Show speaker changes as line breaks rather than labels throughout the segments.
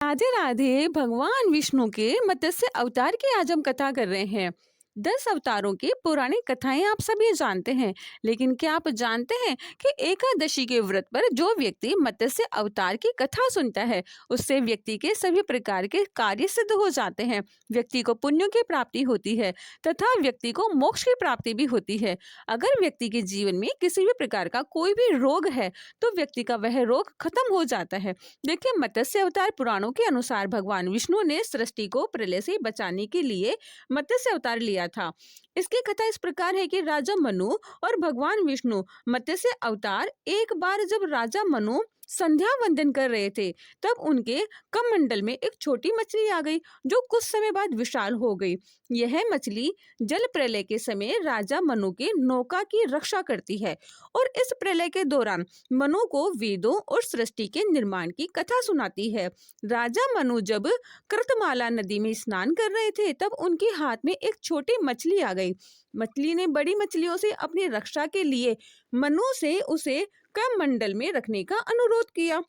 राधे राधे। भगवान विष्णु के मत्स्य अवतार की आज हम कथा कर रहे हैं। 10 अवतारों की पुरानी कथाएं आप सभी जानते हैं, लेकिन क्या आप जानते हैं कि एकादशी के व्रत पर जो व्यक्ति मत्स्य अवतार की कथा सुनता है, उससे व्यक्ति के सभी प्रकार के कार्य सिद्ध हो जाते हैं। व्यक्ति को पुण्यों की प्राप्ति होती है तथा व्यक्ति को मोक्ष की प्राप्ति भी होती है। अगर व्यक्ति के जीवन में किसी भी प्रकार का कोई भी रोग है, तो व्यक्ति का वह रोग खत्म हो जाता है। देखिए, मत्स्य अवतार पुराणों के अनुसार भगवान विष्णु ने सृष्टि को प्रलय से बचाने के लिए मत्स्य अवतार लिया था। इसकी कथा इस प्रकार है कि राजा मनु और भगवान विष्णु मत्स्य अवतार। एक बार जब राजा मनु संध्या वंदन कर रहे थे, तब उनके कमंडल में एक छोटी मछली आ गई, जो कुछ समय बाद विशाल हो गई। यह मछली जल प्रलय के समय राजा मनु के नौका की रक्षा करती है और इस प्रलय के दौरान मनु को वेदों और सृष्टि के निर्माण की कथा सुनाती है। राजा मनु जब कृतमाला नदी में स्नान कर रहे थे, तब उनके हाथ में एक छोटी मछली आ गई। मछली ने बड़ी मछलियों से अपनी रक्षा के लिए मनु से उसे कमंडल में रखने का अनुरोध किया।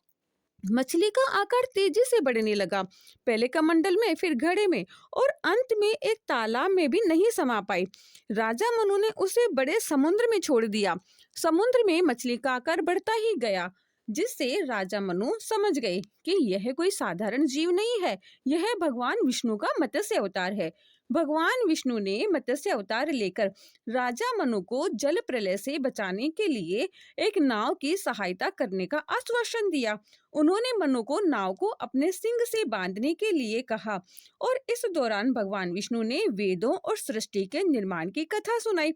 मछली का आकार तेजी से बढ़ने लगा, पहले कमंडल में, फिर घड़े में और अंत में एक तालाब में भी नहीं समा पाई। राजा मनु ने उसे बड़े समुद्र में छोड़ दिया। समुद्र में मछली का आकार बढ़ता ही गया, जिससे राजा मनु समझ गए कि यह कोई साधारण जीव नहीं है, यह भगवान विष्णु का मत्स्य अवतार है। भगवान विष्णु ने मत्स्य अवतार लेकर राजा मनु को जल प्रलय से बचाने के लिए एक नाव की सहायता करने का आश्वासन दिया। उन्होंने मनु को नाव को अपने सिंग से बांधने के लिए कहा और इस दौरान भगवान विष्णु ने वेदों और सृष्टि के निर्माण की कथा सुनाई।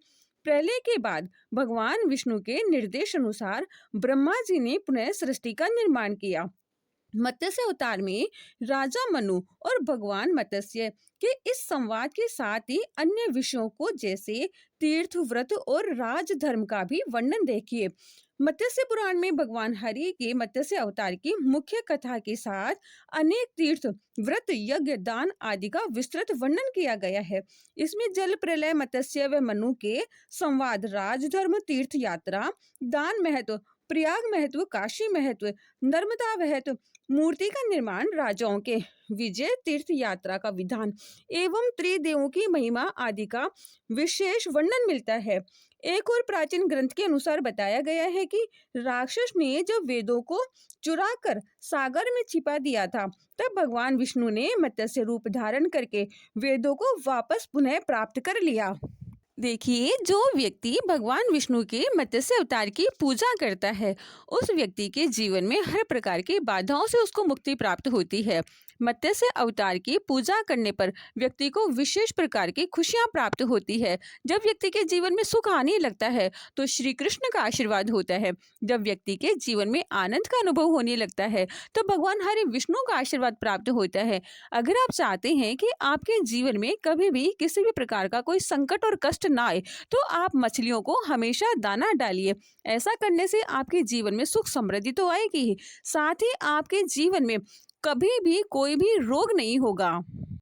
प्रलय के बाद भगवान विष्णु के निर्देश अनुसार ब्रह्मा जी ने पुनः सृष्टि का निर्माण किया। मत्स्य अवतार में राजा मनु और भगवान मत्स्य के इस संवाद के साथ ही अन्य विषयों को, जैसे तीर्थ, व्रत और राजधर्म का भी वर्णन देखिए। मत्स्य पुराण में भगवान हरि के मत्स्य अवतार की मुख्य कथा के साथ अनेक तीर्थ, व्रत, यज्ञ, दान आदि का विस्तृत वर्णन किया गया है। इसमें जल प्रलय, मत्स्य व मनु के संवाद, राजधर्म, तीर्थ यात्रा, दान महत्व, प्रयाग महत्व, काशी महत्व, नर्मदा महत्व, मूर्ति का निर्माण, राजाओं के विजय, तीर्थ यात्रा का विधान एवं त्रिदेवों की महिमा आदि का विशेष वर्णन मिलता है। एक और प्राचीन ग्रंथ के अनुसार बताया गया है कि राक्षस ने जब वेदों को चुराकर सागर में छिपा दिया था, तब भगवान विष्णु ने मत्स्य रूप धारण करके वेदों को वापस पुनः प्राप्त कर लिया। देखिए, जो व्यक्ति भगवान विष्णु के मत्स्य अवतार की पूजा करता है, उस व्यक्ति के जीवन में हर प्रकार की बाधाओं से उसको मुक्ति प्राप्त होती है। मत्स्य अवतार की पूजा करने पर व्यक्ति को विशेष प्रकार की खुशियां प्राप्त होती है। जब व्यक्ति के जीवन में सुख आने लगता है, तो श्री कृष्ण का आशीर्वाद होता है। जब व्यक्ति के जीवन में आनंद का अनुभव होने लगता है, तो भगवान हरि विष्णु का आशीर्वाद प्राप्त होता है। अगर आप चाहते हैं कि आपके जीवन में कभी भी किसी भी प्रकार का कोई संकट और कष्ट ना आए, तो आप मछलियों को हमेशा दाना डालिए। ऐसा करने से आपके जीवन में सुख समृद्धि तो आएगी ही, साथ ही आपके जीवन में कभी भी कोई भी रोग नहीं होगा।